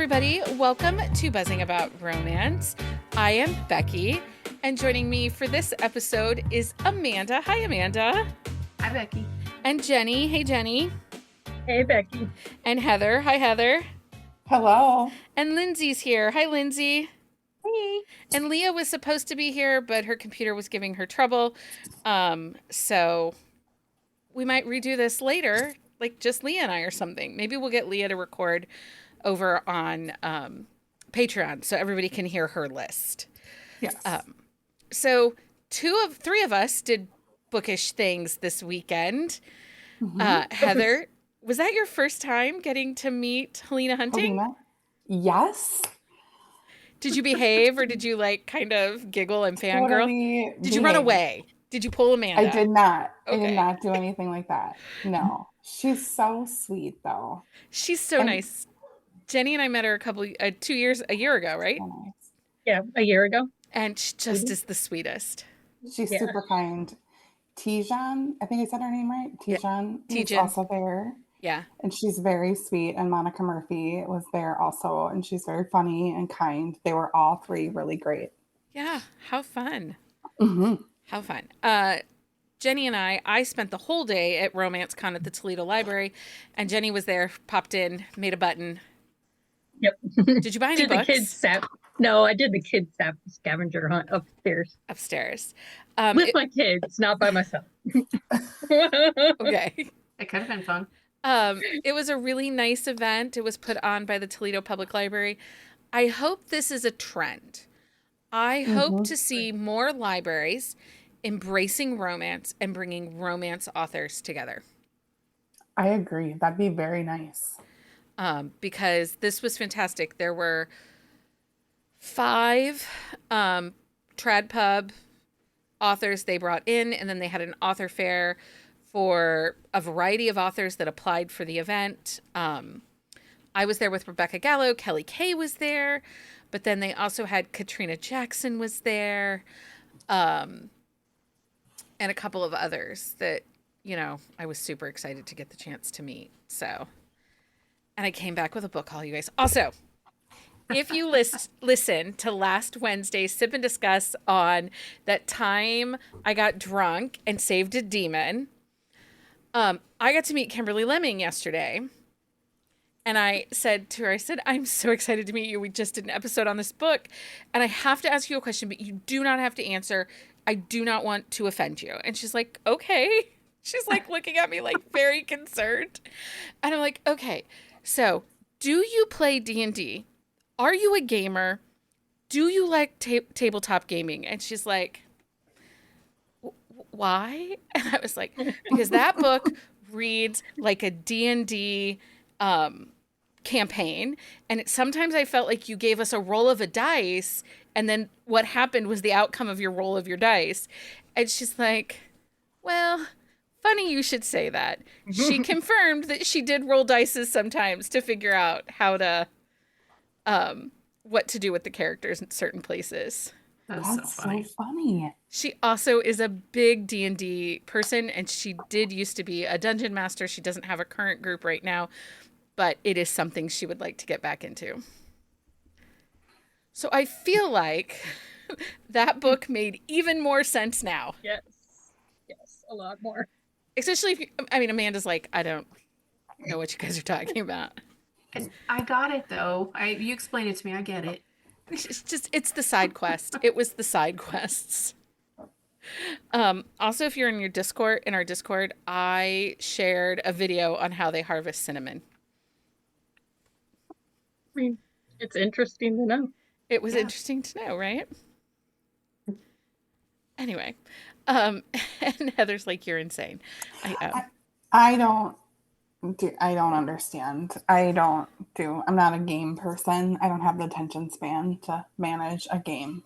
everybody. Welcome to Buzzing About Romance. I am Becky, and joining me for this episode is Amanda. Hi, Amanda. Hi, Becky. And Jenny. Hey, Jenny. Hey, Becky. And Heather. Hi, Heather. Hello. And Lindsey's here. Hi, Lindsey. Hey. And Leah was supposed to be here, but her computer was giving her trouble. So we might redo this later, like just Leah and I or something. Maybe we'll get Leah to record over on Patreon so everybody can hear her list. Yes. So three of us did bookish things this weekend. Heather, was that your first time getting to meet Helena Hunting? Helena? Yes. Did you behave or did you like kind of giggle and fangirl? Totally Did you run away? Did you pull Amanda? I did not. Okay. I did not do anything like that. No. She's so sweet though. She's so nice. Jenny and I met her a year ago, right? So nice. Yeah, a year ago. And she just is the sweetest. She's super kind. Tijan, I think I said her name right. Tijan is also there. Yeah. And she's very sweet. And Monica Murphy was there also. And she's very funny and kind. They were all three really great. Yeah. How fun. Mm-hmm. How fun. Jenny and I spent the whole day at Romance Con at the Toledo Library. And Jenny was there, popped in, made a button. Yep. Did you buy any books? No, I did the kids scavenger hunt upstairs. With my kids, not by myself. Okay. It could have been fun. It was a really nice event. It was put on by the Toledo Public Library. I hope this is a trend. I hope to see more libraries embracing romance and bringing romance authors together. I agree. That'd be very nice. Because this was fantastic. There were 5 trad pub authors they brought in, and then they had an author fair for a variety of authors that applied for the event. I was there with Rebecca Gallo. Kelly Kay was there, but then they also had Katrina Jackson was there, and a couple of others that, I was super excited to get the chance to meet. So, and I came back with a book haul, you guys. Also, if you listen to last Wednesday's Sip and Discuss on that time I got drunk and saved a demon, I got to meet Kimberly Lemming yesterday. And I said to her, I'm so excited to meet you. We just did an episode on this book. And I have to ask you a question, but you do not have to answer. I do not want to offend you. And she's like, okay. She's like looking at me like very concerned. And I'm like, okay. So do you play D&D? Are you a gamer? Do you like tabletop gaming? And she's like, why? And I was like, because that book reads like a D&D campaign. And sometimes I felt like you gave us a roll of a dice, and then what happened was the outcome of your roll of your dice. And she's like, well, funny you should say that. She confirmed that she did roll dices sometimes to figure out how to what to do with the characters in certain places. That's so funny. She also is a big D&D person, and she did used to be a dungeon master. She doesn't have a current group right now, but it is something she would like to get back into. So I feel like that book made even more sense now. Yes, a lot more. Especially if Amanda's like, I don't know what you guys are talking about. I got it though. You explained it to me. I get it. It's the side quest. It was the side quests. Also, if you're in our Discord, I shared a video on how they harvest cinnamon. I mean, it's interesting to know. It was interesting to know, right? Anyway, and Heather's like, you're insane. I don't understand. I'm not a game person. I don't have the attention span to manage a game.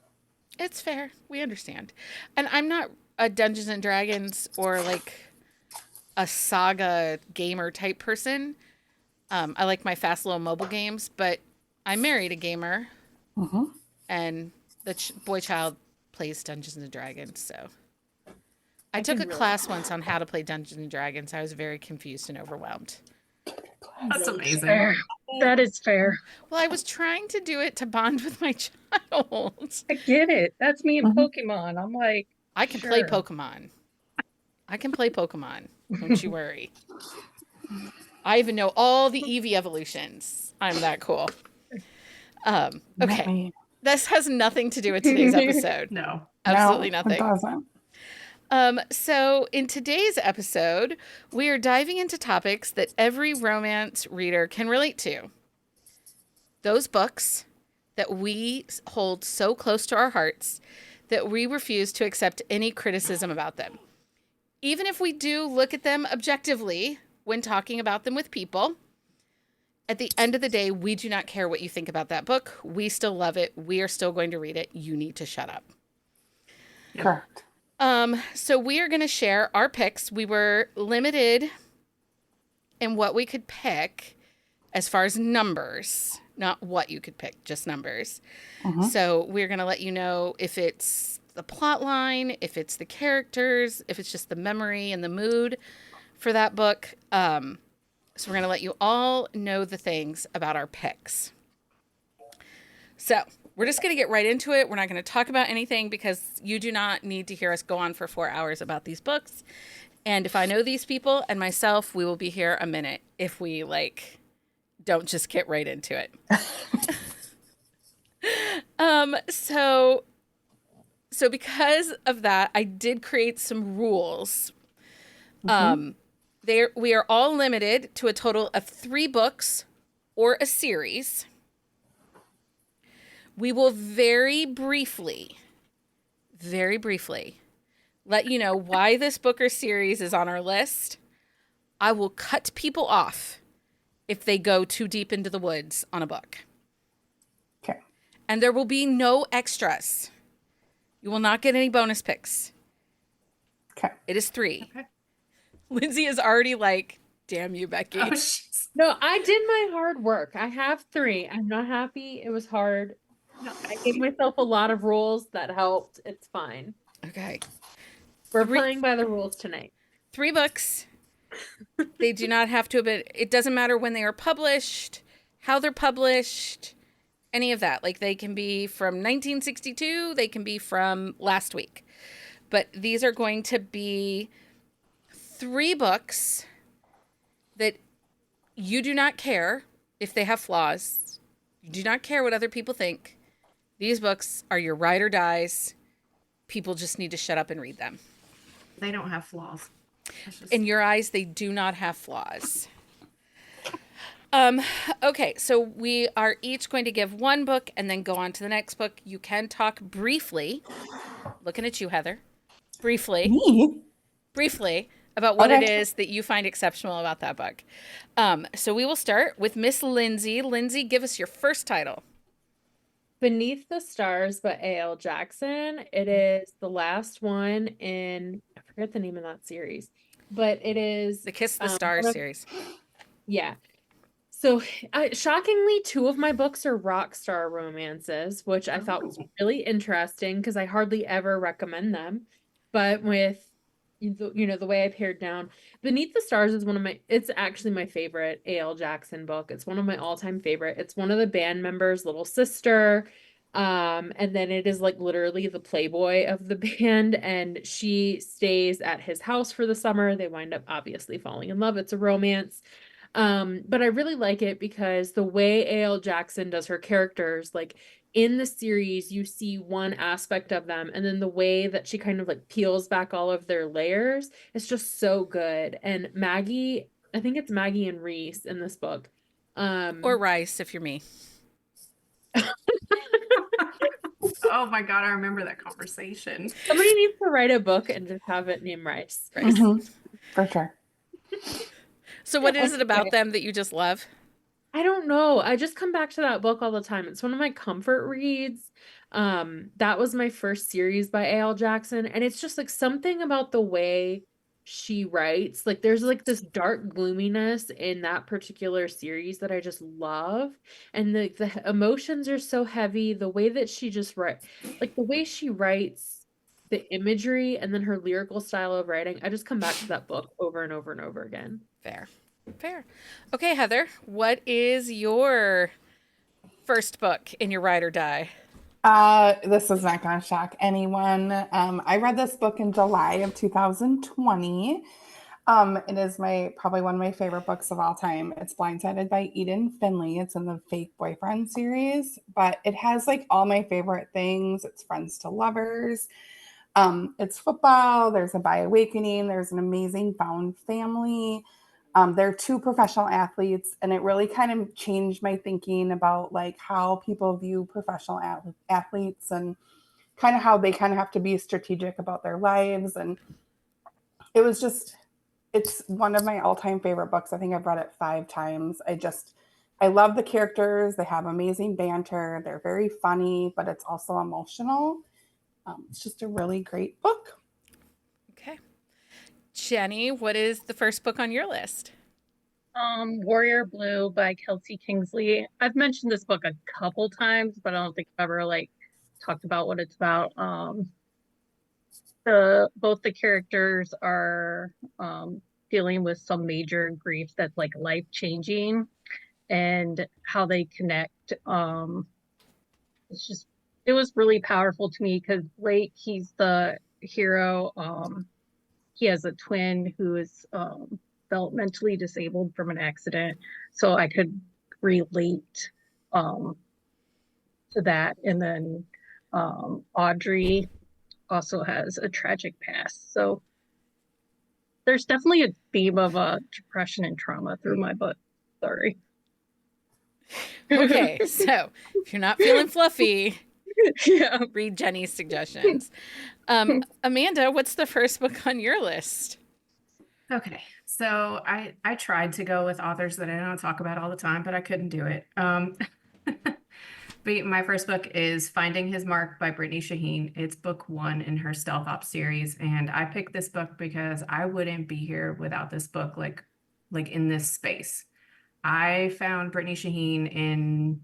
It's fair. We understand. And I'm not a Dungeons and Dragons or like a saga gamer type person. I like my fast little mobile games, but I married a gamer, and the boy child plays Dungeons and Dragons. So I took a class once on how to play Dungeons and Dragons. I was very confused and overwhelmed. That's amazing. That is fair. Well, I was trying to do it to bond with my child. I get it. That's me in Mhm. Pokemon. I'm like, I can play sure. Pokemon. Don't you worry. I even know all the Eevee evolutions. I'm that cool. Not Okay. me. This has nothing to do with today's episode. No. Absolutely No, nothing. It doesn't. So in today's episode, we are diving into topics that every romance reader can relate to. Those books that we hold so close to our hearts that we refuse to accept any criticism about them. Even if we do look at them objectively when talking about them with people, at the end of the day, we do not care what you think about that book. We still love it. We are still going to read it. You need to shut up. Yep. Correct. So we are going to share our picks. We were limited in what we could pick as far as numbers, not what you could pick, just numbers. Mhm. So we're going to let you know if it's the plot line, if it's the characters, if it's just the memory and the mood for that book. So we're going to let you all know the things about our picks. So we're just going to get right into it. We're not going to talk about anything because you do not need to hear us go on for 4 hours about these books. And if I know these people and myself, we will be here a minute if we don't just get right into it. So because of that, I did create some rules. We are all limited to a total of 3 books or a series. We will very briefly let you know why this book or series is on our list. I will cut people off if they go too deep into the woods on a book. Okay. And there will be no extras. You will not get any bonus picks. Okay. It is 3. Okay. Lindsay is already like, damn you, Becky. Oh, jeez. No, I did my hard work. I have 3. I'm not happy. It was hard. No. I gave myself a lot of rules that helped. It's fine. Okay. We're 3 playing by the rules tonight. 3 books. They do not have to have been, it doesn't matter when they are published, how they're published, any of that. Like they can be from 1962, they can be from last week. But these are going to be 3 books that you do not care if they have flaws. You do not care what other people think. These books are your ride or dies. People just need to shut up and read them. They don't have flaws. That's just- In your eyes, they do not have flaws. Okay, so we are each going to give 1 book and then go on to the next book. You can talk briefly, looking at you, Heather, briefly about what it Okay. is that you find exceptional about that book. So we will start with Miss Lindsay. Lindsay, give us your first title. Beneath the Stars by A.L. Jackson. It is the last one in, I forget the name of that series, but it is The Kiss the Stars one of- series. Yeah. So, shockingly, 2 of my books are rock star romances, which I thought was really interesting because I hardly ever recommend them. But with the way I pared down, Beneath the Stars is it's actually my favorite A.L. Jackson book. It's one of my all-time favorite. It's one of the band members' little sister. And then it is like literally the playboy of the band, and she stays at his house for the summer. They wind up obviously falling in love. It's a romance. But I really like it because the way A.L. Jackson does her characters, like in the series, you see one aspect of them, and then the way that she kind of like peels back all of their layers, it's just so good. And Maggie, I think it's Maggie and Reese in this book. Or Rice, if you're me. Oh my God, I remember that conversation. Somebody needs to write a book and just have it named Rice. Rice. Mhm. For sure. So what is it about Okay. them that you just love? I don't know. I just come back to that book all the time. It's one of my comfort reads. That was my first series by A.L. Jackson, and it's just like something about the way she writes. Like there's like this dark gloominess in that particular series that I just love. And the emotions are so heavy. The way that she just the way she writes the imagery and then her lyrical style of writing, I just come back to that book over and over and over again. Fair. Fair. Okay, Heather, what is your first book in your Ride or Die? This is not going to shock anyone. I read this book in July of 2020. It is probably one of my favorite books of all time. It's Blindsided by Eden Finley. It's in the Fake Boyfriend series, but it has like all my favorite things. It's friends to lovers. It's football. There's a bi awakening. There's an amazing found family. They're two professional athletes, and it really kind of changed my thinking about like how people view professional athletes and kind of how they kind of have to be strategic about their lives. And it was just, it's one of my all-time favorite books. I think I've read it 5 times. I love the characters. They have amazing banter. They're very funny, but it's also emotional. It's just a really great book. Okay. Jenny, what is the first book on your list? Warrior Blue by Kelsey Kingsley. I've mentioned this book a couple times, but I don't think I've ever like talked about what it's about. Both the characters are dealing with some major grief that's like life changing, and how they connect. It was really powerful to me because Blake, he's the hero. He has a twin who is developmentally disabled from an accident, so I could relate to that. And then Audrey also has a tragic past, so there's definitely a theme of depression and trauma through my book. Sorry. Okay, so if you're not feeling fluffy, Yeah. read Jenny's suggestions. Amanda, what's the first book on your list? Okay, so I tried to go with authors that I don't talk about all the time, but I couldn't do it. But my first book is Finding His Mark by Brittany Shaheen. It's book 1 in her Stealth Ops series, and I picked this book because I wouldn't be here without this book, like in this space. I found Brittany Shaheen in,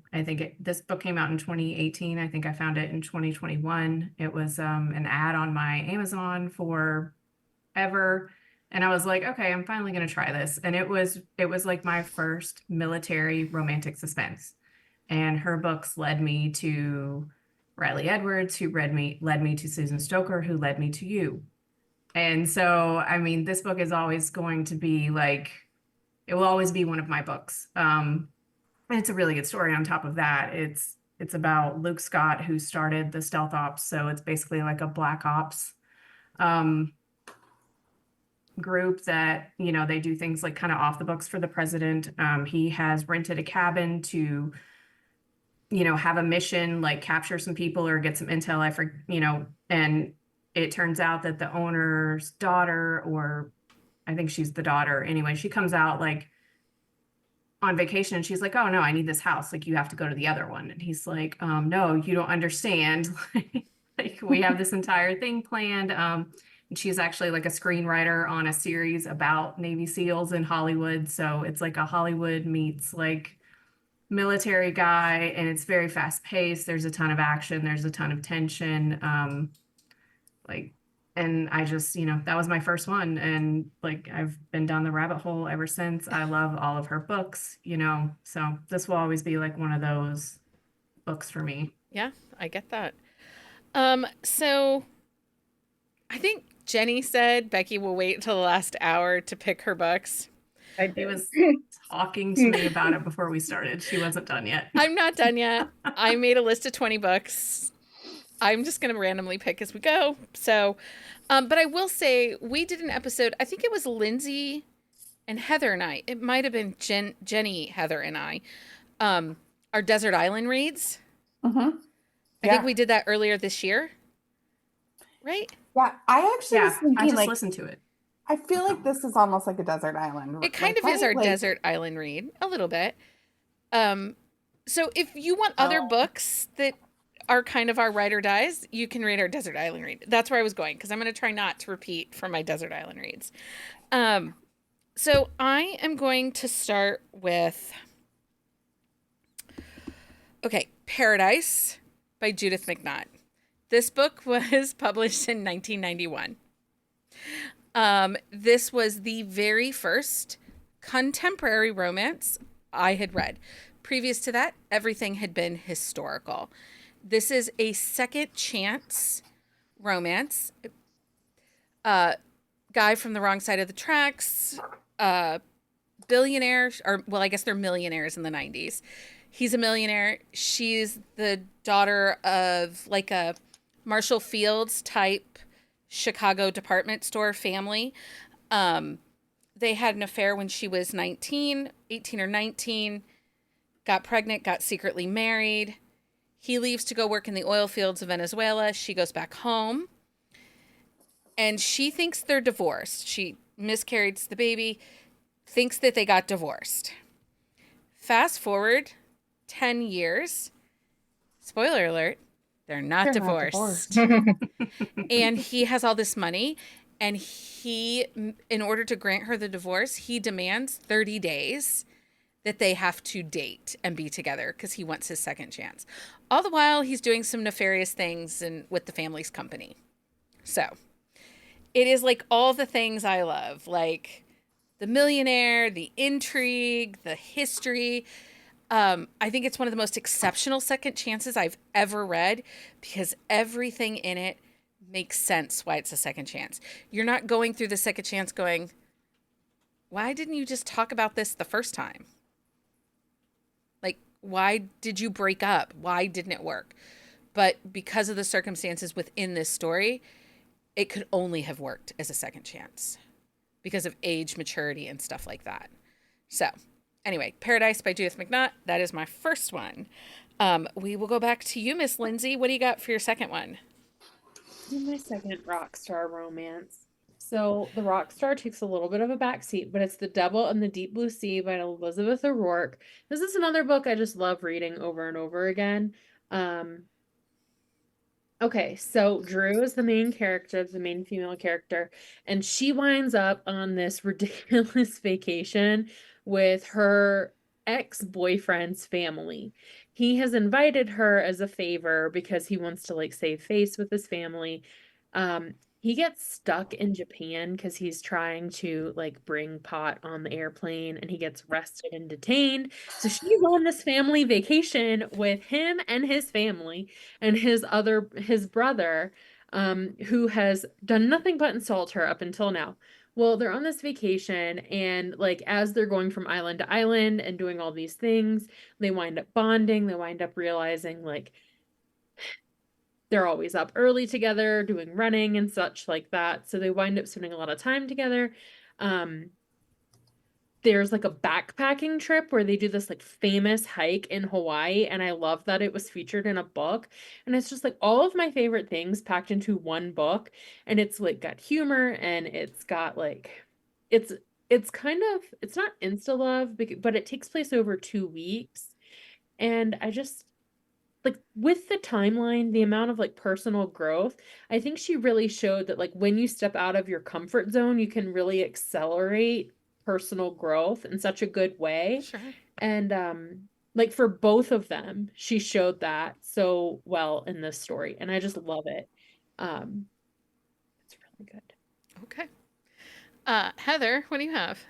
this book came out in 2018. I think I found it in 2021. It was an ad on my Amazon for ever. And I was like, okay, I'm finally going to try this. And it was like my first military romantic suspense. And her books led me to Riley Edwards, who led me to Susan Stoker, who led me to you. And so, I mean, this book is always going to be like, it will always be one of my books. And it's a really good story on top of that. It's about Luke Scott, who started the Stealth Ops. So it's basically like a Black Ops group that, they do things like kind of off the books for the president. He has rented a cabin to, have a mission, like capture some people or get some intel, and it turns out that the owner's daughter, or I think she's the daughter. Anyway, she comes out like on vacation and she's like, oh no, I need this house. Like, you have to go to the other one. And he's like, no, you don't understand. Like, we have this entire thing planned. And she's actually like a screenwriter on a series about Navy SEALs in Hollywood. So it's like a Hollywood meets like military guy, and it's very fast paced. There's a ton of action. There's a ton of tension. And I just, that was my first one. And like, I've been down the rabbit hole ever since. I love all of her books, so this will always be like one of those books for me. Yeah, I get that. So I think Jenny said Becky will wait until the last hour to pick her books. She was talking to me about it before we started. She wasn't done yet. I'm not done yet. I made a list of 20 books. I'm just going to randomly pick as we go. So, but I will say we did an episode, I think it was Lindsey and Heather and I. It might have been Jenny, Heather, and I. Our Desert Island reads. Mm-hmm. I think we did that earlier this year. Right? Yeah, I actually was thinking, I just like, listened to it. I feel like this is almost like a desert island. It kind of is our desert island read, a little bit. So if you want other books that are kind of our Ride or Dies, you can read our desert island read. That's where I was going, because I'm going to try not to repeat from my desert island reads. So I am going to start with, Paradise by Judith McNaught. This book was published in 1991. This was the very first contemporary romance I had read. Previous to that, everything had been historical. This is a second chance romance. Guy from the wrong side of the tracks, billionaire, or well, I guess they're millionaires in the 90s. He's a millionaire. She's the daughter of like a Marshall Fields type Chicago department store family. They had an affair when she was 18 or 19, got pregnant, got secretly married. He leaves to go work in the oil fields of Venezuela. She goes back home. And she thinks they're divorced. She miscarried the baby, thinks that they got divorced. Fast forward 10 years. Spoiler alert, they're not divorced. And he has all this money. And he, in order to grant her the divorce, he demands 30 days that they have to date and be together because he wants his second chance. All the while, he's doing some nefarious things and with the family's company. So it is like all the things I love, like the millionaire, the intrigue, the history. I think it's one of the most exceptional second chances I've ever read because everything in it makes sense why it's a second chance. You're not going through the second chance going, why didn't you just talk about this the first time? Like, why did you break up? Why didn't it work? But because of the circumstances within this story, it could only have worked as a second chance because of age, maturity, and stuff like that. So anyway, Paradise by Judith McNutt. That is my first one. We will go back to you, Miss Lindsay. What do you got for your second one? My second rock star romance. So the rock star takes a little bit of a backseat, but it's The Devil and the Deep Blue Sea by Elizabeth O'Rourke. This is another book I just love reading over and over again. Okay, so Drew is the main character, the main female character, and she winds up on this ridiculous vacation with her ex-boyfriend's family. He has invited her as a favor because he wants to like save face with his family. He gets stuck in Japan because he's trying to like bring pot on the airplane and he gets arrested and detained. So she's on this family vacation with him and his family and his brother, who has done nothing but insult her up until now. Well, they're on this vacation and like as they're going from island to island and doing all these things, they wind up bonding, they wind up realizing like they're always up early together, doing running and such like that. So they wind up spending a lot of time together. There's like a backpacking trip where they do this like famous hike in Hawaii. And I love that it was featured in a book. And it's just like all of my favorite things packed into one book. And it's like got humor and it's got like, it's kind of, it's not insta love, but it takes place over 2 weeks. And I just, like with the timeline, the amount of like personal growth, I think she really showed that like when you step out of your comfort zone, you can really accelerate personal growth in such a good way. Sure. And like for both of them, she showed that so well in this story, and I just love it. It's really good. Okay. Heather, what do you have?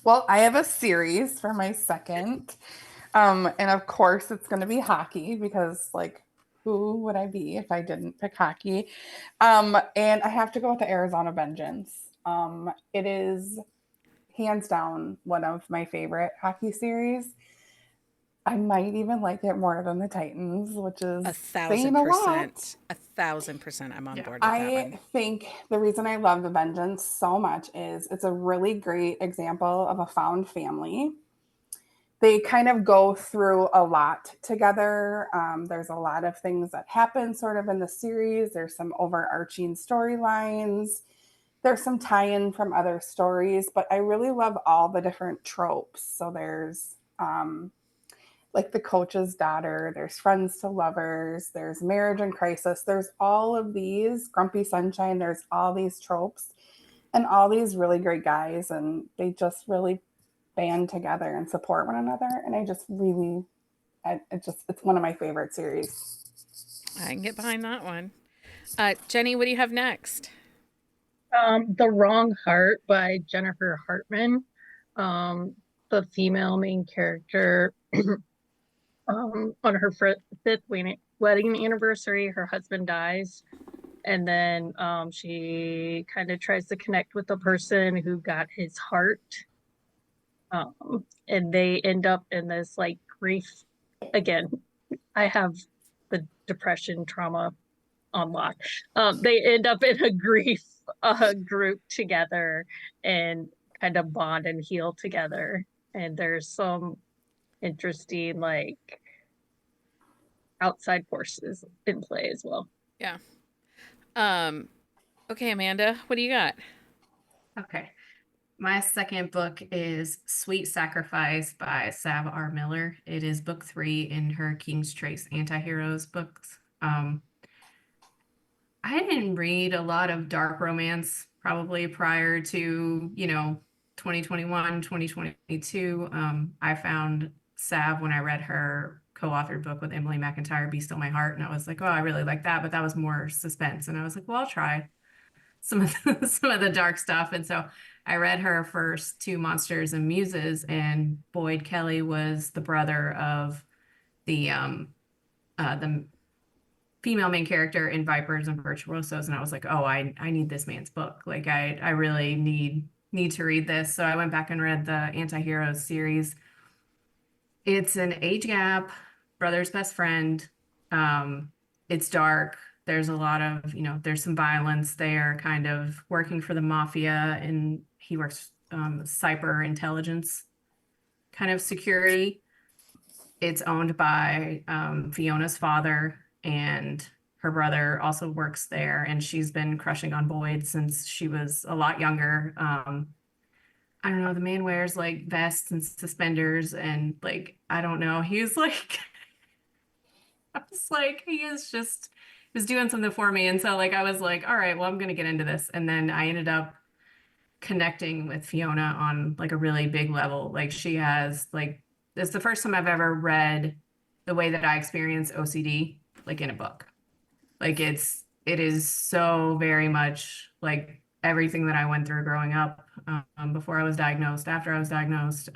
Well, I have a series for my second. And of course, it's going to be hockey because, like, who would I be if I didn't pick hockey? And I have to go with the Arizona Vengeance. It is hands down one of my favorite hockey series. I might even like it more than the Titans, which is 1,000%. 1,000%. I'm on board with that one. I think the reason I love the Vengeance so much is it's a really great example of a found family. They kind of go through a lot together. There's a lot of things that happen sort of in the series. There's some overarching storylines. There's some tie-in from other stories, but I really love all the different tropes. So there's like the coach's daughter, there's friends to lovers, there's marriage in crisis. There's all of these grumpy sunshine. There's all these tropes and all these really great guys. And they just really band together and support one another, and I just really it's one of my favorite series. I can get behind that one. Jenny, what do you have next? The Wrong Heart by Jennifer Hartman. the female main character, on her fifth wedding anniversary, her husband dies. And then she kind of tries to connect with the person who got his heart. And they end up in this like grief. Again, I have the depression trauma on lock. They end up in a grief group together and kind of bond and heal together. And there's some interesting like outside forces in play as well. Yeah. Okay, Amanda, what do you got? Okay. My second book is Sweet Sacrifice by Sav R. Miller. It is book 3 in her King's Trace Anti-Heroes books. I didn't read a lot of dark romance probably prior to, 2021, 2022. I found Sav when I read her co-authored book with Emily McIntyre, Be Still My Heart, and I was like, oh, I really like that, but that was more suspense. And I was like, well, I'll try some of the dark stuff. And so I read her first 2 Monsters and Muses, and Boyd Kelly was the brother of the female main character in Vipers and Virtuosos, and I was like, oh, I need this man's book. Like I really need to read this. So I went back and read the Anti-Heroes series. It's an age gap, brother's best friend. It's dark. There's a lot of, there's some violence. They are kind of working for the mafia, and he works cyber intelligence kind of security. It's owned by Fiona's father, and her brother also works there, and she's been crushing on Boyd since she was a lot younger. I don't know, the man wears like vests and suspenders, and like, I don't know, he's like, I was like, he was doing something for me. And so like, I was like, all right, well, I'm going to get into this. And then I ended up connecting with Fiona on like a really big level. Like she has like, it's the first time I've ever read the way that I experience OCD, like in a book. Like it is so very much like everything that I went through growing up, before I was diagnosed, after I was diagnosed.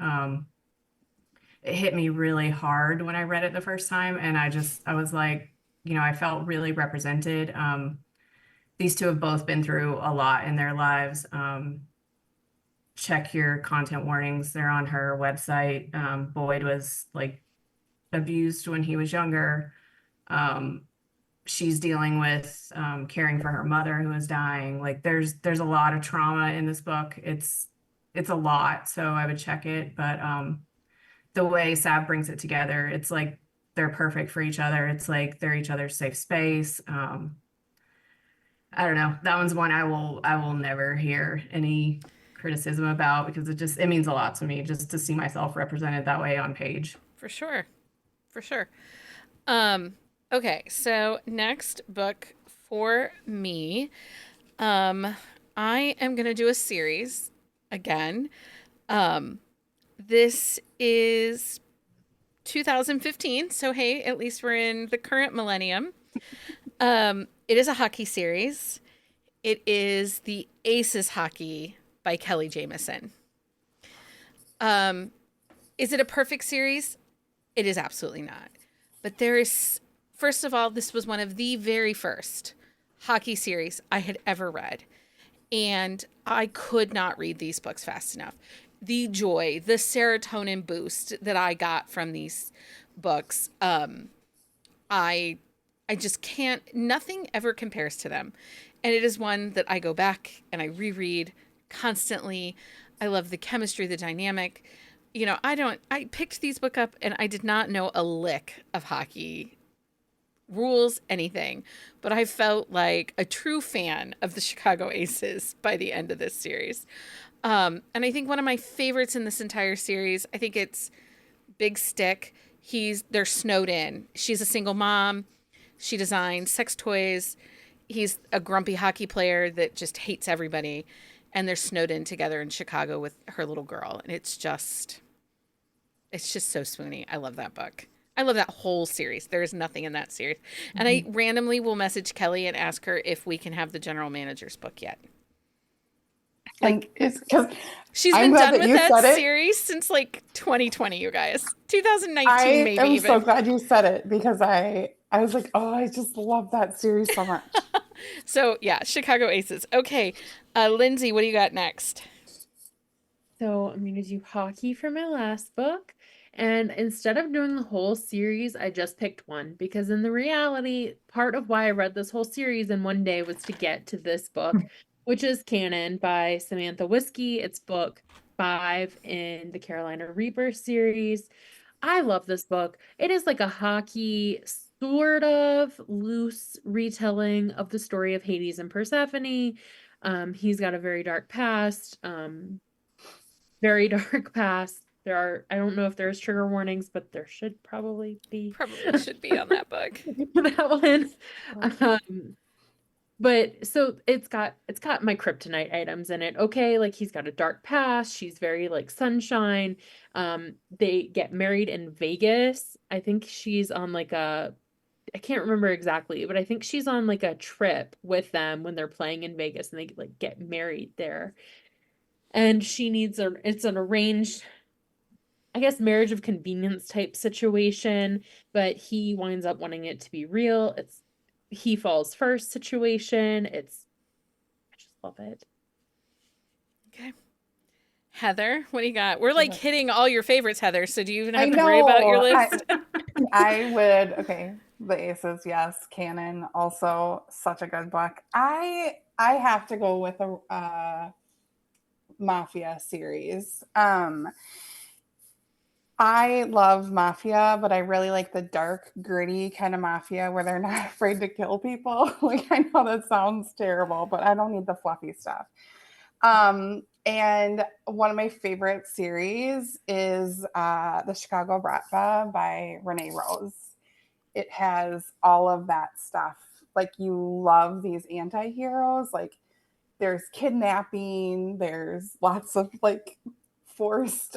It hit me really hard when I read it the first time. And I was like, I felt really represented. These two have both been through a lot in their lives. Check your content warnings. They're on her website. Boyd was like abused when he was younger. She's dealing with caring for her mother who is dying. Like there's a lot of trauma in this book. It's a lot. So I would check it. But the way Sav brings it together, it's like they're perfect for each other. It's like they're each other's safe space. I don't know. That one's one I will never hear any criticism about, because it means a lot to me just to see myself represented that way on page. For sure. Okay, so next book for me, I am going to do a series again. This is 2015, so hey, at least we're in the current millennium. It is a hockey series. It is The Aces Hockey by Kelly Jamieson. Is it a perfect series? It is absolutely not. But first of all, this was one of the very first hockey series I had ever read. And I could not read these books fast enough. The joy, the serotonin boost that I got from these books, I just can't, nothing ever compares to them. And it is one that I go back and I reread constantly. I love the chemistry, the dynamic. I picked these books up and I did not know a lick of hockey rules, anything, but I felt like a true fan of the Chicago Aces by the end of this series. And I think one of my favorites in this entire series, I think it's Big Stick. They're snowed in. She's a single mom. She designs sex toys. He's a grumpy hockey player that just hates everybody. And they're snowed in together in Chicago with her little girl. And it's just so swoony. I love that book. I love that whole series. There is nothing in that series. And I randomly will message Kelly and ask her if we can have the general manager's book yet. And it's because She's I'm been glad done that with you that said it. series since like 2020, you guys. 2019, I maybe am even. so glad you said it because I was like, oh, I just love that series so much. So yeah, Chicago Aces. Okay, Lindsay, what do you got next? So I'm going to do hockey for my last book. And instead of doing the whole series, I just picked one because in the reality, part of why I read this whole series in one day was to get to this book, which is Canon by Samantha Whiskey. It's book 5 in the Carolina Reaper series. I love this book. It is like a hockey sort of loose retelling of the story of Hades and Persephone. He's got a very dark past. Very dark past. I don't know if there's trigger warnings, but there should probably be. Probably should be on that book. That one. But so it's got my kryptonite items in it. Okay, like he's got a dark past. She's very like sunshine. They get married in Vegas. I think she's on like I can't remember exactly, but I think she's on like a trip with them when they're playing in Vegas and they like get married there. And she needs it's an arranged, I guess, marriage of convenience type situation, but he winds up wanting it to be real. It's he falls first situation. I just love it. Okay. Heather, what do you got? We're like hitting all your favorites, Heather. So do you even I have to worry about your know. list? I would. Okay, the Aces, yes. Canon, also such a good book. I have to go with a Mafia series. I love Mafia, but I really like the dark, gritty kind of Mafia where they're not afraid to kill people. Like, I know that sounds terrible, but I don't need the fluffy stuff. And one of my favorite series is The Chicago Bratva by Renee Rose. It has all of that stuff. Like, you love these anti-heroes. Like, there's kidnapping, there's lots of like forced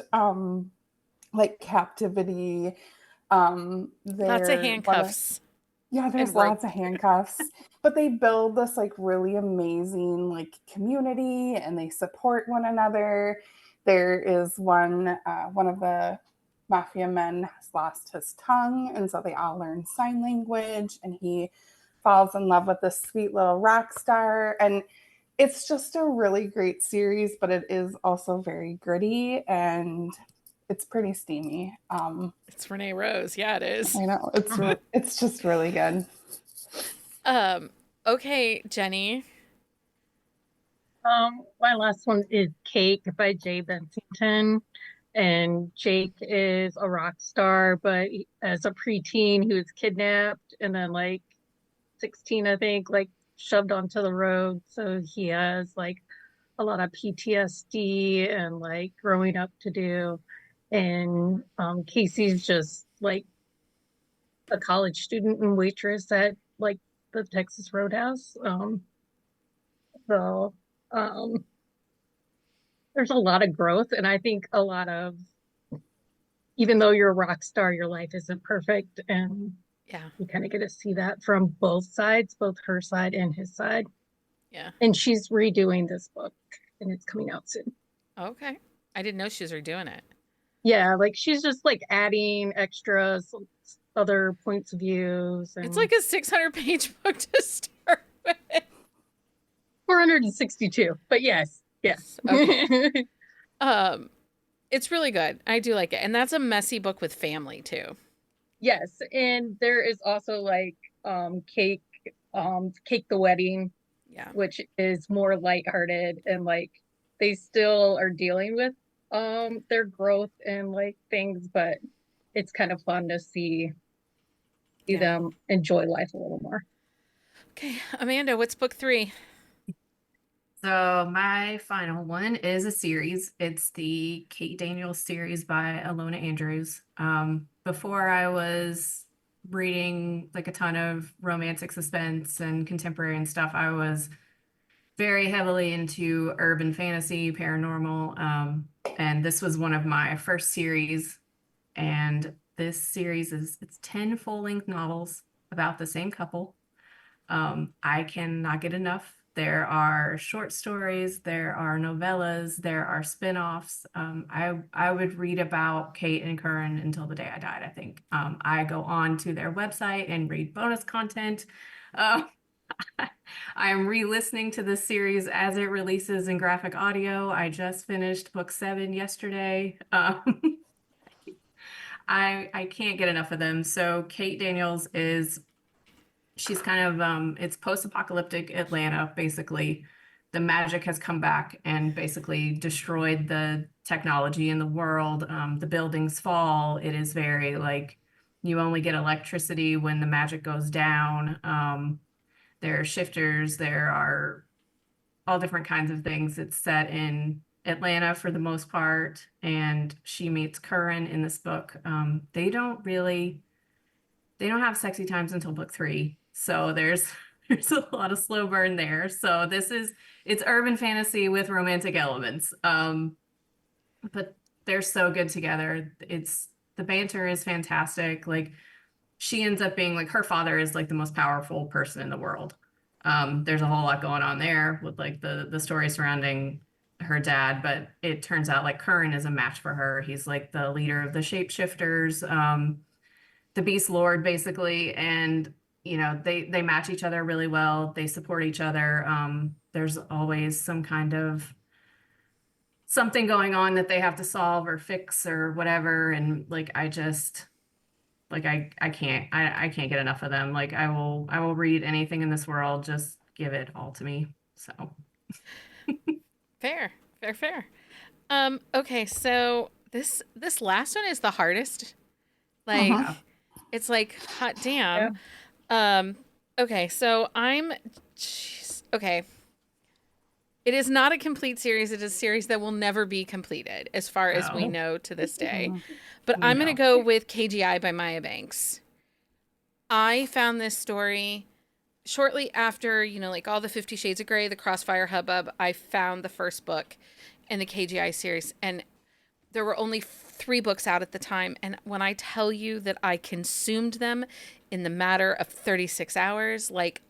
like captivity. Lots of handcuffs. Yeah, there's lots of handcuffs, but they build this like really amazing like community and they support one another. There is one of the mafia men has lost his tongue, and so they all learn sign language, and he falls in love with this sweet little rock star. And it's just a really great series, but it is also very gritty and it's pretty steamy. It's Renee Rose. Yeah, it is. I know it's just really good. Okay, Jenny. My last one is Cake by Jay Bensington. And Jake is a rock star, but as a preteen, he was kidnapped and then like 16, I think, like shoved onto the road. So he has like a lot of PTSD and like growing up to do. And Casey's just like a college student and waitress at like the Texas Roadhouse. So there's a lot of growth, and I think a lot of, even though you're a rock star, your life isn't perfect, and Yeah. you kind of get to see that from both sides, both her side and his side. Yeah. And she's redoing this book, and it's coming out soon. Okay. I didn't know she was redoing it. Yeah, like she's just like adding extras, other points of views. And It's like a 600-page book to start with. 462, but yes. Okay. It's really good. I do like it. And that's a messy book with family too. Yes, and there is also like Cake the Wedding, Yeah. which is more lighthearted, and like they still are dealing with their growth and like things, but it's kind of fun to see them enjoy life a little more. Okay, Amanda, what's book 3? So my final one is a series. It's the Kate Daniels series by Alona Andrews. Before I was reading like a ton of romantic suspense and contemporary and stuff, I was very heavily into urban fantasy, paranormal, and this was one of my first series. And this series it's 10 full-length novels about the same couple. I cannot get enough There are short stories, there are novellas, there are spin-offs. I would read about Kate and Curran until the day I died, I think. I go on to their website and read bonus content. Uh, I am re-listening to this series as it releases in graphic audio. I just finished book 7 yesterday. I can't get enough of them. So Kate Daniels she's kind of it's post-apocalyptic Atlanta, basically. The magic has come back and basically destroyed the technology in the world. The buildings fall. It is very like you only get electricity when the magic goes down. There are shifters, there are all different kinds of things. It's set in Atlanta for the most part, and she meets Curran in this book. They don't have sexy times until book 3. So there's there's a lot of slow burn there. So it's urban fantasy with romantic elements. But they're so good together. The banter is fantastic. Like she ends up being like her father is like the most powerful person in the world. There's a whole lot going on there with like the story surrounding her dad, but it turns out like Curran is a match for her. He's like the leader of the shapeshifters, the Beast Lord basically, and they match each other really well. They support each other. There's always some kind of something going on that they have to solve or fix or whatever, and like I just like I can't get enough of them. Like I will read anything in this world. Just give it all to me. So Fair. Okay, so this last one is the hardest. Like Uh-huh. it's like hot damn. Okay, so okay. It is not a complete series. It is a series that will never be completed as far as we No. know to this day. But I'm going to No. go with KGI by Maya Banks. I found this story shortly after, like all the 50 Shades of Grey, the Crossfire hubbub. I found the first book in the KGI series, and there were only 3 books out at the time. And when I tell you that I consumed them in the matter of 36 hours, like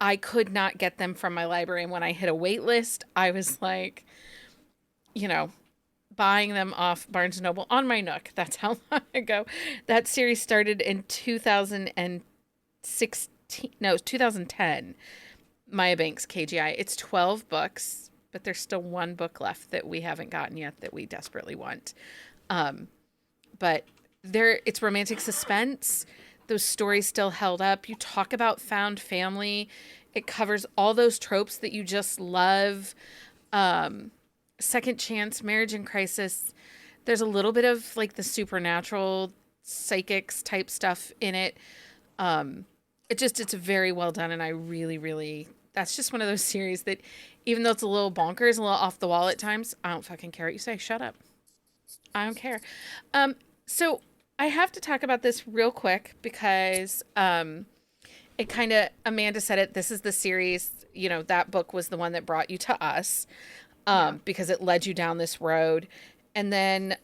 I could not get them from my library. And when I hit a wait list, I was like, buying them off Barnes & Noble on my Nook. That's how long ago. That series started in 2016. No, 2010. Maya Banks KGI. It's 12 books, but there's still 1 book left that we haven't gotten yet that we desperately want. But it's romantic suspense. Those stories still held up. You talk about found family. It covers all those tropes that you just love. Second chance, marriage in crisis. There's a little bit of like the supernatural psychics type stuff in it. It's very well done. And I really, really, that's just one of those series that even though it's a little bonkers, a little off the wall at times, I don't fucking care what you say. Shut up. I don't care. So I have to talk about this real quick because it kind of, Amanda said it, this is the series, that book was the one that brought you to us because it led you down this road. And then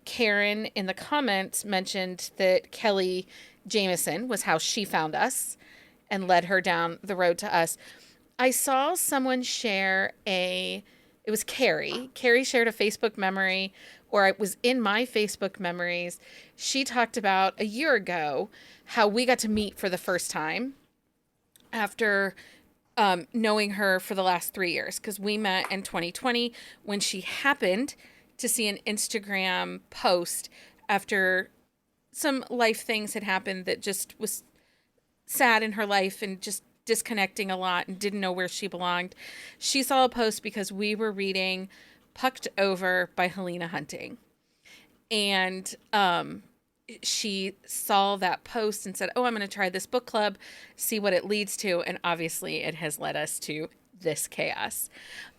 Karen in the comments mentioned that Kelly Jameson was how she found us and led her down the road to us. I saw someone share it was Carrie. Carrie shared a Facebook memory, or it was in my Facebook memories. She talked about a year ago how we got to meet for the first time after knowing her for the last 3 years, because we met in 2020 when she happened to see an Instagram post after some life things had happened that just was sad in her life and just disconnecting a lot and didn't know where she belonged. She saw a post because we were reading Pucked Over by Helena Hunting. And she saw that post and said, oh, I'm going to try this book club, see what it leads to. And obviously it has led us to this chaos.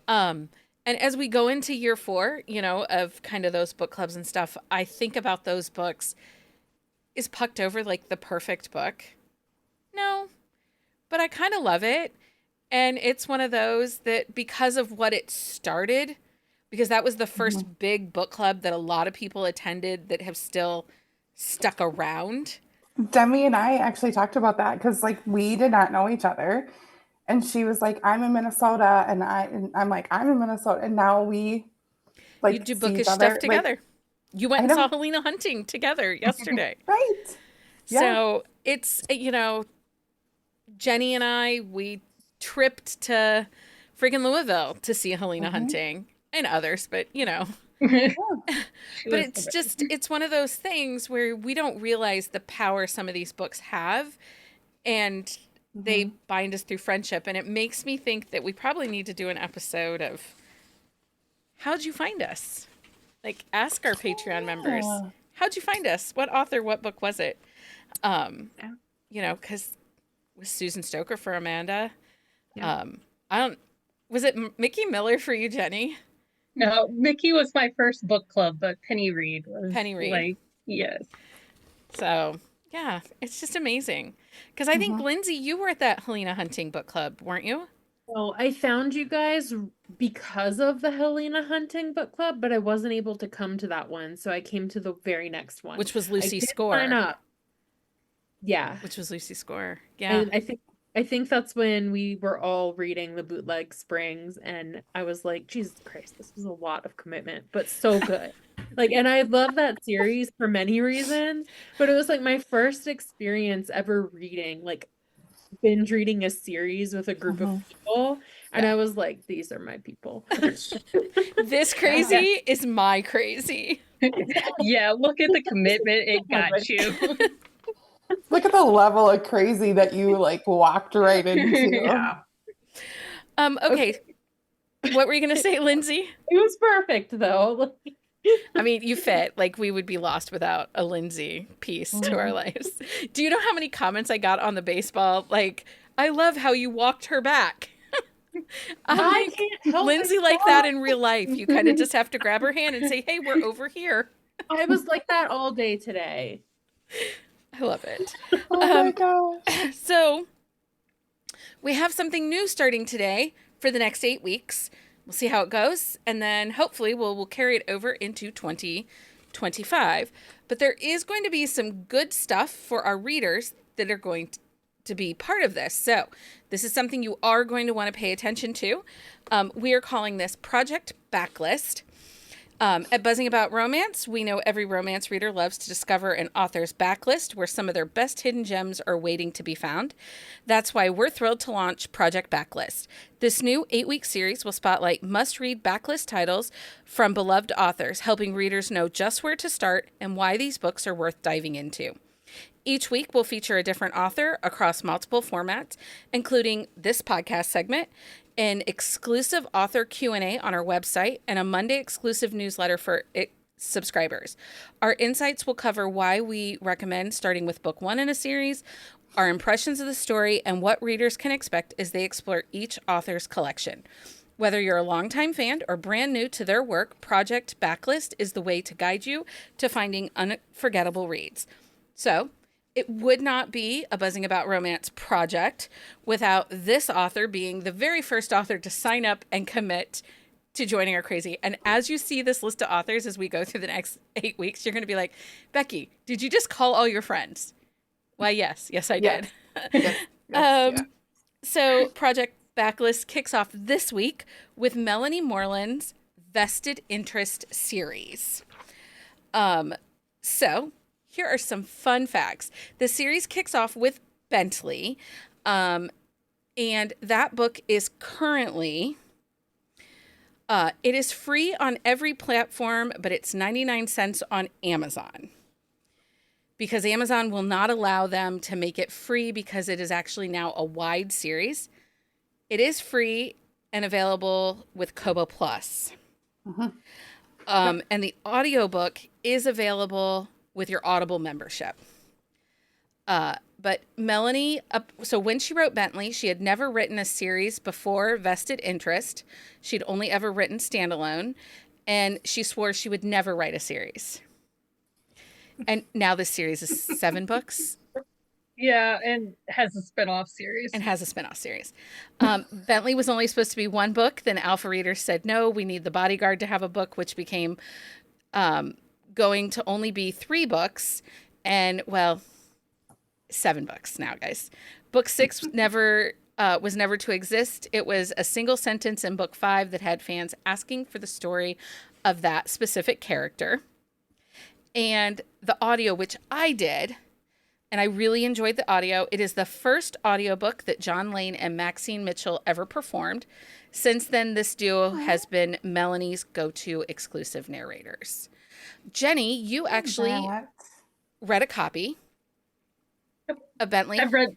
And as we go into year 4, of kind of those book clubs and stuff, I think about those books. Is Pucked Over like the perfect book? No, but I kind of love it. And it's one of those that because of what it started, because that was the first big book club that a lot of people attended that have still stuck around. Demi and I actually talked about that because like we did not know each other. And she was like, I'm in Minnesota, and I'm like, I'm in Minnesota, and now we like You do see bookish each stuff other. together. You went I and know. saw Helena Hunting together yesterday. Right. Yeah. So it's, Jenny and I, we tripped to friggin' Louisville to see Helena Hunting and others, but She but was it's the just, it's one of those things where we don't realize the power some of these books have, and they bind us through friendship. And it makes me think that we probably need to do an episode of how'd you find us? Like, ask our Patreon members, Yeah. how'd you find us? What author, what book was it? Yeah. Because was Susan Stoker for Amanda? Yeah. Was it Mickey Miller for you, Jenny? No, Mickey was my first book club, but Penny Reed was Penny Reed. like, yes. So, yeah, it's just amazing. Because I think, Lindsey, you were at that Helena Hunting book club, weren't you? Well, I found you guys because of the Helena Hunting book club, but I wasn't able to come to that one, so I came to the very next one. Which was I Lucy did Score. sign up. Yeah. Which was Lucy Score. Yeah. And I think that's when we were all reading the Bootleg Springs, and I was like, Jesus Christ, this is a lot of commitment, but so good. And I love that series for many reasons, but it was like my first experience ever reading, binge reading a series with a group of people, and I was like, these are my people. This crazy is my crazy. Yeah, look at the commitment it got you. Look at the level of crazy that you walked right into. Yeah. Okay. What were you going to say, Lindsey? It was perfect, though. I mean, you fit. We would be lost without a Lindsey piece to our lives. Do you know how many comments I got on the baseball? I love how you walked her back. I can't help Lindsey myself. like that in real life. You kind of just have to grab her hand and say, hey, we're over here. I was like that all day today. I love it. Oh my gosh. So we have something new starting today for the next 8 weeks. We'll see how it goes, and then hopefully we'll carry it over into 2025. But there is going to be some good stuff for our readers that are going to be part of this. So this is something you are going to want to pay attention to. We are calling this Project Backlist. At Buzzing About Romance, we know every romance reader loves to discover an author's backlist where some of their best hidden gems are waiting to be found. That's why we're thrilled to launch Project Backlist. This new 8-week series will spotlight must-read backlist titles from beloved authors, helping readers know just where to start and why these books are worth diving into. Each week will feature a different author across multiple formats, including this podcast segment, an exclusive author Q&A on our website, and a Monday exclusive newsletter for subscribers. Our insights will cover why we recommend starting with book 1 in a series, our impressions of the story, and what readers can expect as they explore each author's collection. Whether you're a longtime fan or brand new to their work, Project Backlist is the way to guide you to finding unforgettable reads. So, it would not be a Buzzing About Romance project without this author being the very first author to sign up and commit to joining our crazy. And as you see this list of authors as we go through the next 8 weeks, you're going to be like, Becky, did you just call all your friends? Why, yes. Yes, I did. Yes. So Project Backlist kicks off this week with Melanie Moreland's Vested Interest series. So here are some fun facts. The series kicks off with Bentley, and that book is currently, it is free on every platform, but it's 99 cents on Amazon. Because Amazon will not allow them to make it free because it is actually now a wide series. It is free and available with Kobo Plus. And the audiobook is available with your Audible membership. But Melanie, so when she wrote Bentley, she had never written a series before Vested Interest. She'd only ever written standalone, and she swore she would never write a series. And now this series is 7 books. Yeah, and has a spinoff series. Bentley was only supposed to be 1 book. Then Alpha Readers said, no, we need The Bodyguard to have a book, which became going to only be 3 books. And, well, 7 books now, guys. Book 6 never was never to exist. It was a single sentence in book 5 that had fans asking for the story of that specific character. And the audio, which I did, and I really enjoyed the audio. It is the first audiobook that John Lane and Maxine Mitchell ever performed. Since then, this duo has been Melanie's go-to exclusive narrators. Jenny, you actually read a copy of Bentley. I've read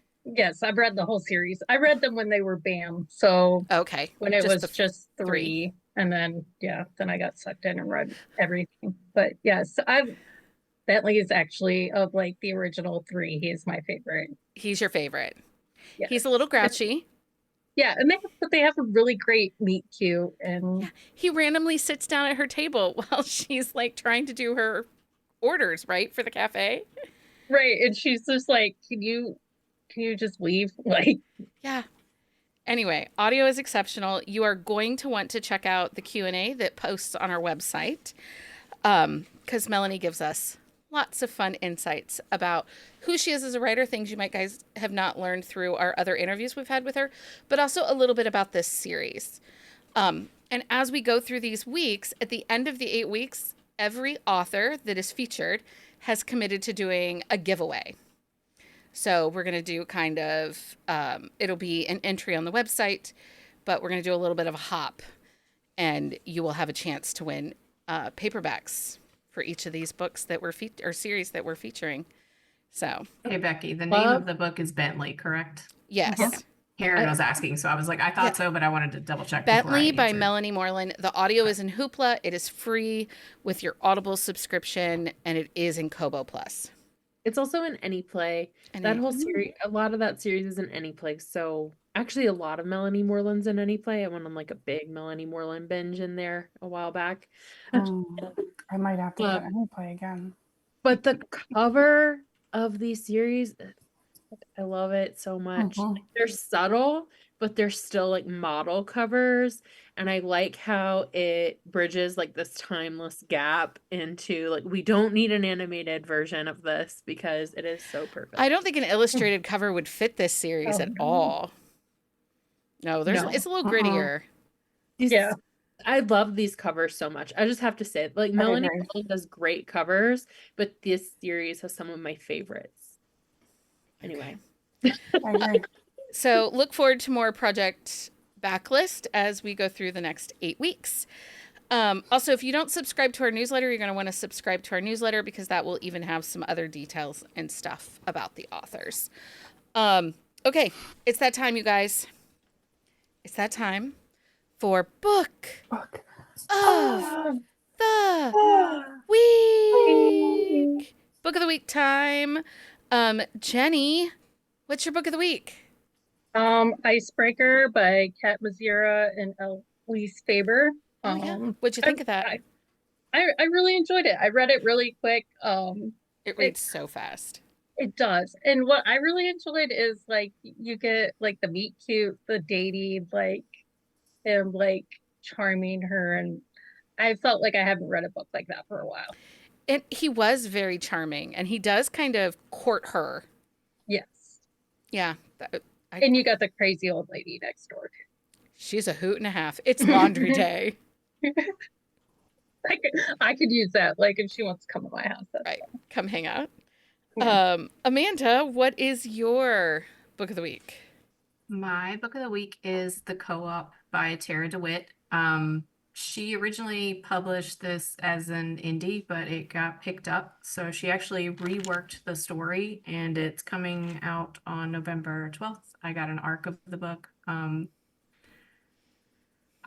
the whole series. I read them when they were BAM. So Okay. when it was the just three. And then, then I got sucked in and read everything. But yes, Bentley is actually, of like the original 3, he is my favorite. He's your favorite. Yes. He's a little grouchy. Yeah, and they have a really great meet cute, and Yeah. He randomly sits down at her table while she's like trying to do her orders, right, for the cafe. Right, and she's just like, can you just leave? Like, yeah. Anyway, audio is exceptional. You are going to want to check out the Q&A that posts on our website, because Melanie gives us lots of fun insights about who she is as a writer, things you might guys have not learned through our other interviews we've had with her, but also a little bit about this series. And as we go through these weeks, at the end of the 8 weeks, every author that is featured has committed to doing a giveaway. So we're going to do kind of, it'll be an entry on the website, but we're going to do a little bit of a hop, and you will have a chance to win paperbacks for each of these books that we're or series that we're featuring. So, hey Becky, the name of the book is Bentley, correct? Yes. Karen was asking, so I was like, I thought so, but I wanted to double check. Bentley by Melanie Moreland. The audio is in Hoopla. It is free with your Audible subscription, and it is in Kobo Plus. It's also in AnyPlay. That whole series, a lot of that series is in AnyPlay. So actually, a lot of Melanie Moreland's in AnyPlay. I went on like a big Melanie Moreland binge in there a while back. I might have to get AnyPlay again. But the cover of these series, I love it so much. Like, they're subtle, but they're still like model covers. And I like how it bridges like this timeless gap into like, we don't need an animated version of this because it is so perfect. I don't think an illustrated cover would fit this series at all. No, it's a little grittier. I love these covers so much. I just have to say, like, Melanie does great covers, but this series has some of my favorites. Anyway. So look forward to more Project Backlist as we go through the next 8 weeks. Also, if you don't subscribe to our newsletter, you're going to want to subscribe to our newsletter because that will even have some other details and stuff about the authors. Okay, it's that time, you guys. It's that time for Book of the Week. Book of the Week time. Jenny, what's your book of the week? Icebreaker by Kat Mazira and Elise Faber. What'd you think of that? I really enjoyed it. I read it really quick. It reads so fast. It does. And what I really enjoyed is like you get like the meet cute, the dating, like him like charming her, and I felt like I haven't read a book like that for a while. And he was very charming, and he does kind of court her. Yes. Yeah. And you got the crazy old lady next door. She's a hoot and a half. It's laundry day. I could use that. Like if she wants to come to my house. Right. Fine. Come hang out. Yeah. Amanda, what is your book of the week? My book of the week is The Co-op by Tara DeWitt. She originally published this as an indie, but it got picked up. So she actually reworked the story, and it's coming out on November 12th. I got an arc of the book.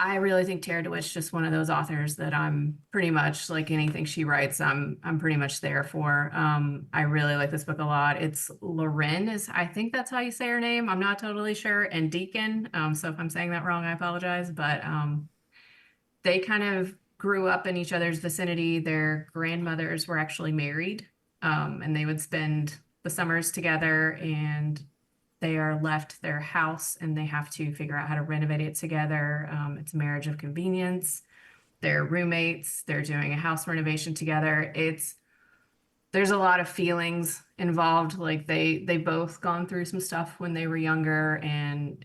I really think Tara DeWitt's just one of those authors that I'm pretty much like anything she writes, I'm pretty much there for. I really like this book a lot. It's Loren I think that's how you say her name. I'm not totally sure. And Deacon. So if I'm saying that wrong, I apologize. But they kind of grew up in each other's vicinity. Their grandmothers were actually married, and they would spend the summers together, and they are left their house and they have to figure out how to renovate it together. It's a marriage of convenience. They're roommates. They're doing a house renovation together. It's there's a lot of feelings involved. Like they both gone through some stuff when they were younger, and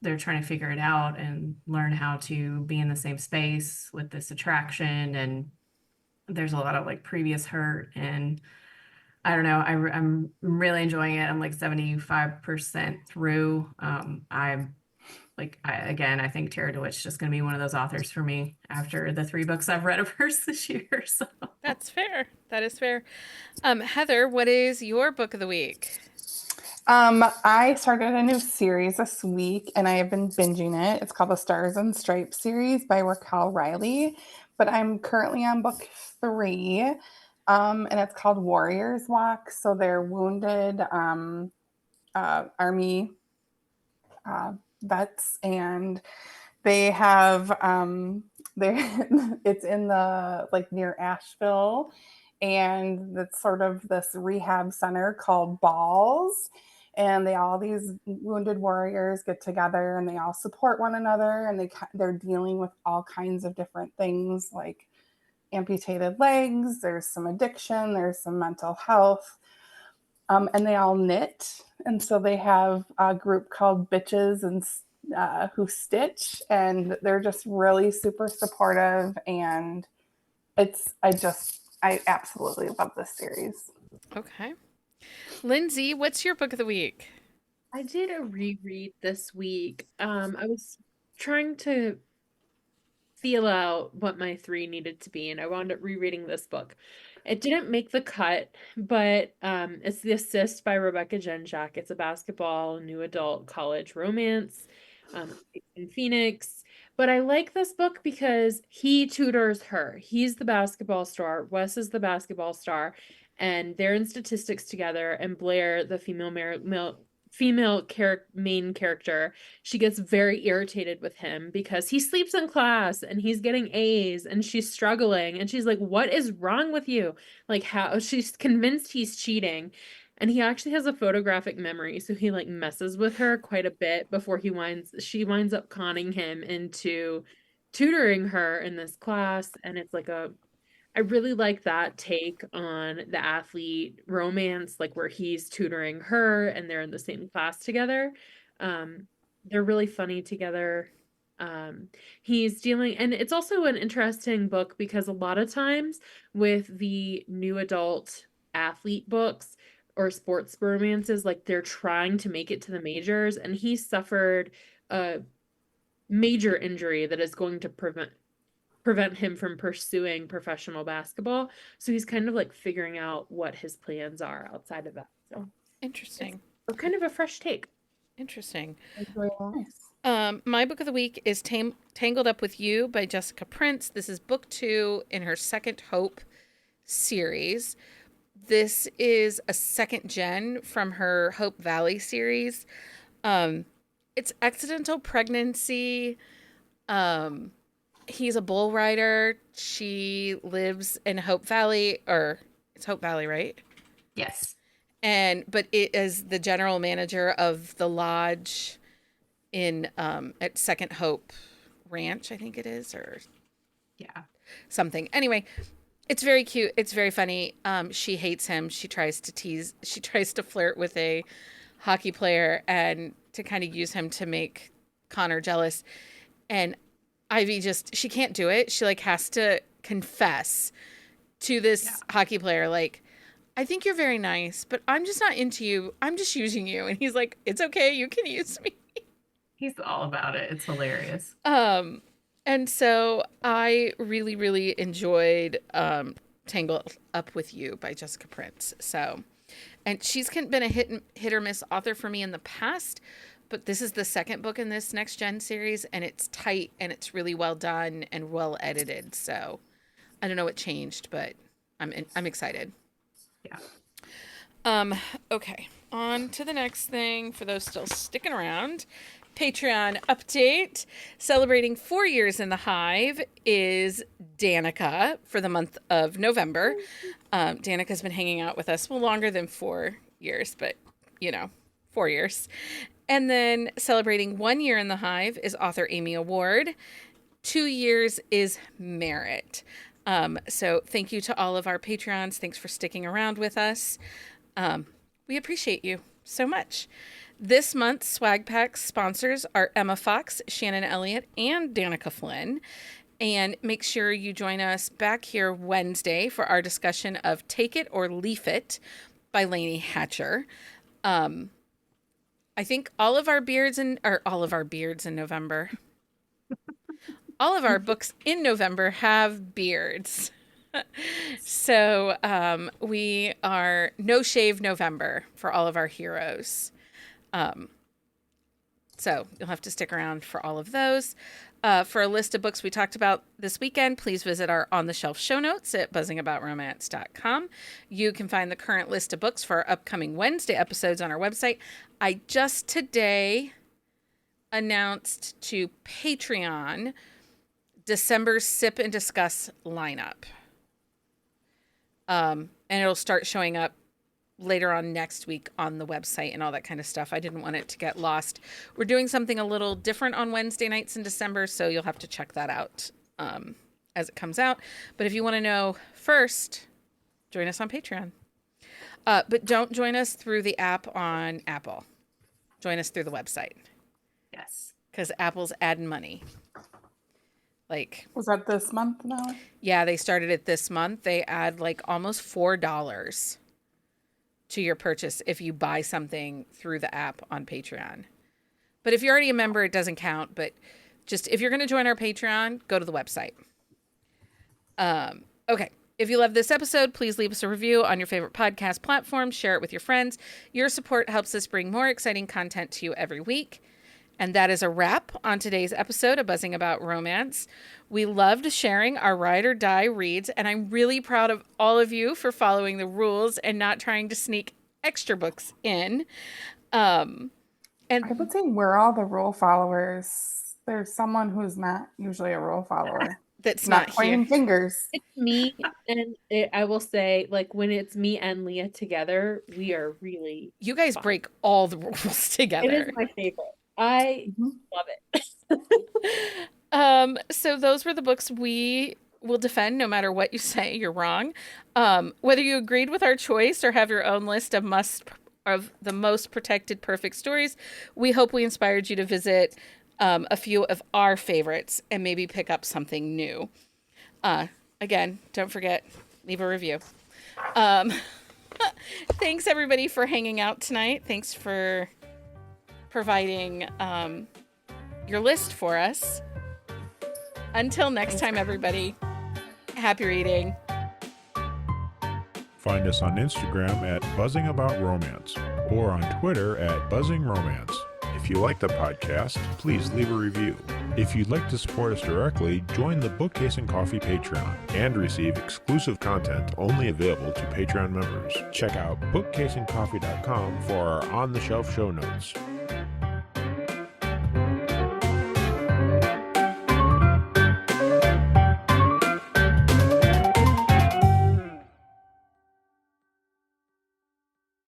they're trying to figure it out and learn how to be in the same space with this attraction. And there's a lot of like previous hurt, and I don't know. I'm really enjoying it. I'm like 75% through. I'm like, again, I think Tara DeWitt's just going to be one of those authors for me after the 3 books I've read of hers this year. So That's fair. That is fair. Heather, what is your book of the week? I started a new series this week and I have been binging it. It's called the Stars and Stripes series by Raquel Riley, but I'm currently on book 3, and it's called Warriors Walk. So they're wounded Army vets, and they have they it's in the like near Asheville, and it's sort of this rehab center called Balls, and all these wounded warriors get together and they all support one another, and they're dealing with all kinds of different things like amputated legs, there's some addiction, there's some mental health, and they all knit. And so they have a group called Bitches and who stitch, and they're just really super supportive. And I absolutely love this series. Okay. Lindsay, what's your book of the week? I did a reread this week. I was trying to feel out what my 3 needed to be, and I wound up rereading this book. It didn't make the cut, but it's The Assist by Rebecca Genshak. It's a basketball, new adult college romance in Phoenix. But I like this book because he tutors her. He's the basketball star. Wes is the basketball star. And they're in statistics together. And Blair, the main character, she gets very irritated with him because he sleeps in class and he's getting A's and she's struggling, and she's like, what is wrong with you? Like, how she's convinced he's cheating, and he actually has a photographic memory, so he like messes with her quite a bit before she winds up conning him into tutoring her in this class. And it's like I really like that take on the athlete romance, like where he's tutoring her and they're in the same class together. They're really funny together. He's dealing, and it's also an interesting book because a lot of times with the new adult athlete books or sports romances, like they're trying to make it to the majors, and he suffered a major injury that is going to prevent him from pursuing professional basketball. So he's kind of like figuring out what his plans are outside of that. So Interesting. it's kind of a fresh take. Interesting. Nice. My book of the week is Tangled Up With You by Jessica Prince. This is book 2 in her Second Hope series. This is a second gen from her Hope Valley series. It's accidental pregnancy. He's a bull rider. She lives in Hope Valley, or it's Hope Valley, right? yes. But it is the general manager of the lodge in at Second Hope Ranch, I think it is, or Yeah. something. Anyway, it's very cute. It's very funny. She hates him. She tries to flirt with a hockey player and to kind of use him to make Connor jealous. And Ivy she can't do it. She like has to confess to this hockey player, like, I think you're very nice, but I'm just not into you. I'm just using you. And he's like, it's okay. You can use me. He's all about it. It's hilarious. And so I really, really enjoyed Tangled Up With You by Jessica Prince. So, and she's been a hit or miss author for me in the past, but this is the second book in this next gen series, and it's tight and it's really well done and well edited. So I don't know what changed, but I'm excited. Yeah. Okay, on to the next thing for those still sticking around. Patreon update. Celebrating 4 years in the Hive is Danica for the month of November. Danica's been hanging out with us longer than 4 years, but 4 years. And then celebrating 1 year in the Hive is author Amy Award. 2 years is Merritt. So thank you to all of our Patreons. Thanks for sticking around with us. We appreciate you so much. This month's Swag Pack sponsors are Emma Fox, Shannon Elliott, and Danica Flynn. And make sure you join us back here Wednesday for our discussion of Take It or Leaf It by Lainey Hatcher. I think all of our beards in November. All of our books in November have beards. So we are No Shave November for all of our heroes. So you'll have to stick around for all of those. For a list of books we talked about this weekend, please visit our On the Shelf show notes at buzzingaboutromance.com. You can find the current list of books for our upcoming Wednesday episodes on our website. I just today announced to Patreon December's Sip and Discuss lineup. And it'll start showing up later on next week on the website and all that kind of stuff. I didn't want it to get lost. We're doing something a little different on Wednesday nights in December, so you'll have to check that out as it comes out. But if you want to know first, join us on Patreon. But don't join us through the app on Apple. Join us through the website. Yes. Because Apple's adding money. Was that this month now? Yeah, they started it this month. They add almost $4 to your purchase if you buy something through the app on Patreon. But if you're already a member, it doesn't count. But just if you're going to join our Patreon, go to the website. Okay. If you love this episode, please leave us a review on your favorite podcast platform. Share it with your friends. Your support helps us bring more exciting content to you every week. And that is a wrap on today's episode of Buzzing About Romance. We loved sharing our ride or die reads, and I'm really proud of all of you for following the rules and not trying to sneak extra books in. And I would say we're all the rule followers. There's someone who's not usually a rule follower. that's Not not pointing here. fingers. It's me, and I will say, when it's me and Leah together, we are really. You guys fun. break all the rules together. It is my favorite. I love it. So those were the books we will defend no matter what you say. You're wrong. Whether you agreed with our choice or have your own list of the most protected perfect stories, we hope we inspired you to visit a few of our favorites and maybe pick up something new. Again, don't forget, leave a review. Thanks everybody for hanging out tonight. Thanks for providing your list for us. Until next time, everybody, happy reading. Find us on Instagram at Buzzing About Romance or on Twitter at Buzzing Romance. If you like the podcast, please leave a review. If you'd like to support us directly, join the Bookcase and Coffee Patreon and receive exclusive content only available to Patreon members. Check out bookcaseandcoffee.com for our on-the-shelf show notes.